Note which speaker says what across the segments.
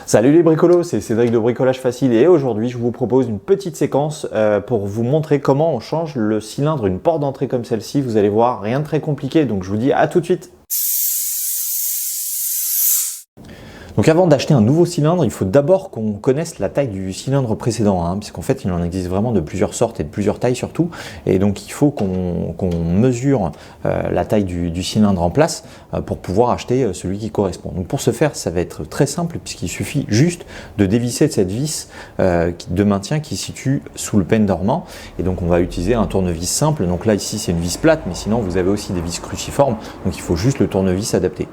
Speaker 1: Salut les bricolos, c'est Cédric de Bricolage Facile et aujourd'hui je vous propose une petite séquence pour vous montrer comment on change le cylindre d'une porte d'entrée comme celle-ci. Vous allez voir, rien de très compliqué, donc je vous dis à tout de suite. Donc avant d'acheter un nouveau cylindre, il faut d'abord qu'on connaisse la taille du cylindre précédent, puisqu'en fait il en existe vraiment de plusieurs sortes et de plusieurs tailles surtout, et donc il faut qu'on mesure la taille du cylindre en place pour pouvoir acheter celui qui correspond. Donc pour ce faire, ça va être très simple puisqu'il suffit juste de dévisser cette vis de maintien qui se situe sous le pêne dormant, et donc on va utiliser un tournevis simple. Donc là ici c'est une vis plate, mais sinon vous avez aussi des vis cruciformes, donc il faut juste le tournevis adapté.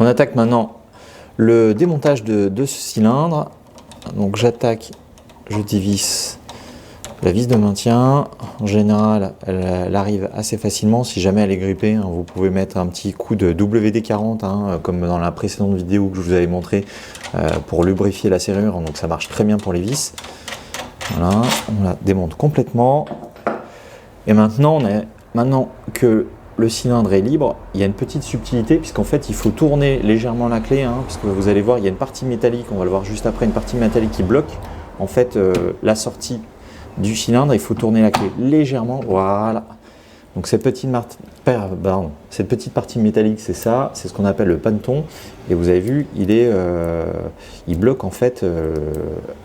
Speaker 1: On attaque maintenant le démontage de ce cylindre. Donc j'attaque, je dévisse la vis de maintien. En général, elle arrive assez facilement. Si jamais elle est grippée, vous pouvez mettre un petit coup de WD-40, comme dans la précédente vidéo que je vous avais montré, pour lubrifier la serrure. Donc ça marche très bien pour les vis. Voilà, on la démonte complètement. Et maintenant, maintenant que le cylindre est libre, il y a une petite subtilité puisqu'en fait il faut tourner légèrement la clé, parce que vous allez voir, il y a une partie métallique, on va le voir juste après, une partie métallique qui bloque en fait la sortie du cylindre. Il faut tourner la clé légèrement, voilà. Donc cette petite partie métallique, c'est ça, c'est ce qu'on appelle le paneton, et vous avez vu, il bloque en fait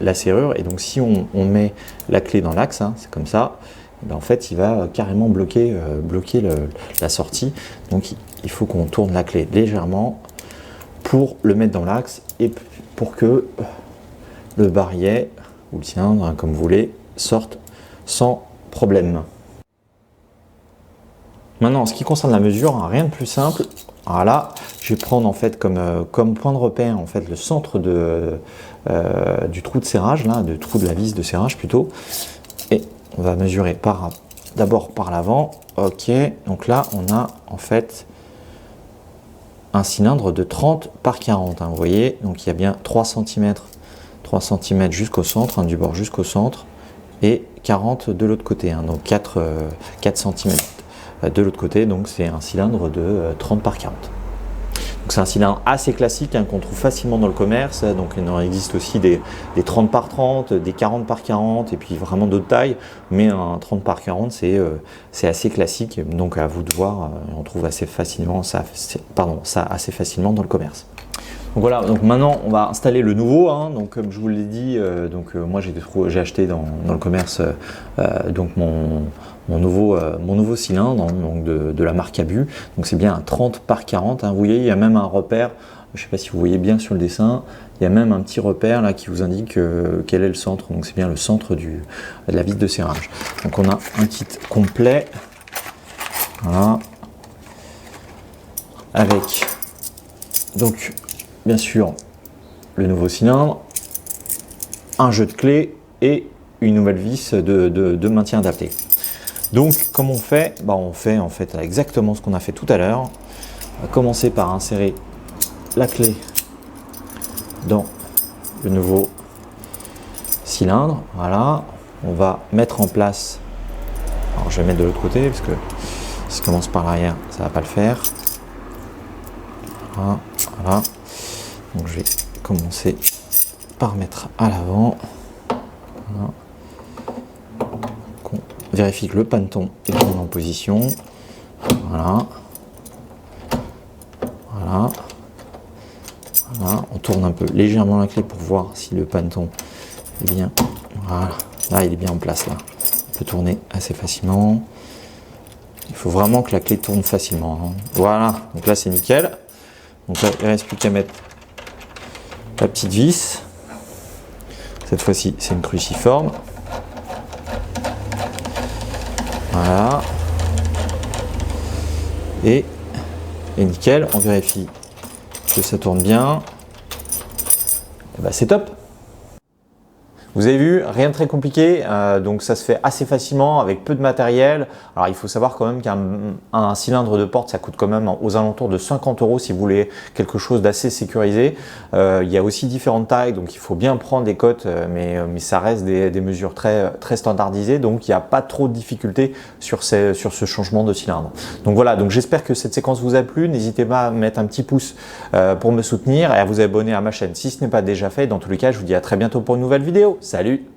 Speaker 1: la serrure, et donc si on met la clé dans l'axe, c'est comme ça, en fait il va carrément bloquer la sortie. Donc il faut qu'on tourne la clé légèrement pour le mettre dans l'axe et pour que le barillet ou le cylindre, comme vous voulez, sorte sans problème. Maintenant, en ce qui concerne la mesure, rien de plus simple. Voilà, je vais prendre en fait comme point de repère en fait le centre du trou de serrage, du trou de la vis de serrage plutôt, et on va mesurer d'abord par l'avant. Ok, donc là on a en fait un cylindre de 30 par 40, vous voyez, donc il y a bien 3 cm jusqu'au centre, du bord jusqu'au centre, et 40 de l'autre côté, donc 4 cm de l'autre côté, donc c'est un cylindre de 30 par 40. Donc c'est un cylindre assez classique qu'on trouve facilement dans le commerce. Donc il en existe aussi des 30 par 30, des 40 par 40 et puis vraiment d'autres tailles, mais un 30 par 40 c'est assez classique, donc à vous de voir. On trouve assez facilement ça assez facilement dans le commerce. Donc voilà, donc maintenant on va installer le nouveau, donc comme je vous l'ai dit, moi j'ai acheté dans le commerce donc mon nouveau cylindre, donc de la marque Abu. Donc c'est bien un 30 par 40, vous voyez, il y a même un repère, je ne sais pas si vous voyez bien sur le dessin, il y a même un petit repère là qui vous indique quel est le centre, donc c'est bien le centre de la vis de serrage. Donc on a un kit complet, voilà, avec donc bien sûr le nouveau cylindre, un jeu de clés et une nouvelle vis de maintien adapté. Donc comme on fait on fait en fait exactement ce qu'on a fait tout à l'heure. On va commencer par insérer la clé dans le nouveau cylindre. Voilà, on va mettre en place, alors je vais mettre de l'autre côté parce que si je commence par l'arrière ça va pas le faire. Voilà. Donc je vais commencer par mettre à l'avant. Voilà. On vérifie que le paneton est bien en position. Voilà. On tourne un peu légèrement la clé pour voir si le paneton est bien. Voilà. Là, il est bien en place. Là, on peut tourner assez facilement. Il faut vraiment que la clé tourne facilement. Voilà. Donc là, c'est nickel. Donc là, il ne reste plus qu'à mettre la petite vis. Cette fois-ci, c'est une cruciforme. Voilà. Et nickel, on vérifie que ça tourne bien. Et c'est top. Vous avez vu, rien de très compliqué, donc ça se fait assez facilement avec peu de matériel. Alors il faut savoir quand même qu'un cylindre de porte, ça coûte quand même aux alentours de 50 € si vous voulez quelque chose d'assez sécurisé. Il y a aussi différentes tailles, donc il faut bien prendre des cotes, mais ça reste des mesures très standardisées, donc il n'y a pas trop de difficultés sur ce changement de cylindre. Donc voilà, donc j'espère que cette séquence vous a plu. N'hésitez pas à mettre un petit pouce pour me soutenir et à vous abonner à ma chaîne si ce n'est pas déjà fait. Dans tous les cas, je vous dis à très bientôt pour une nouvelle vidéo. Salut!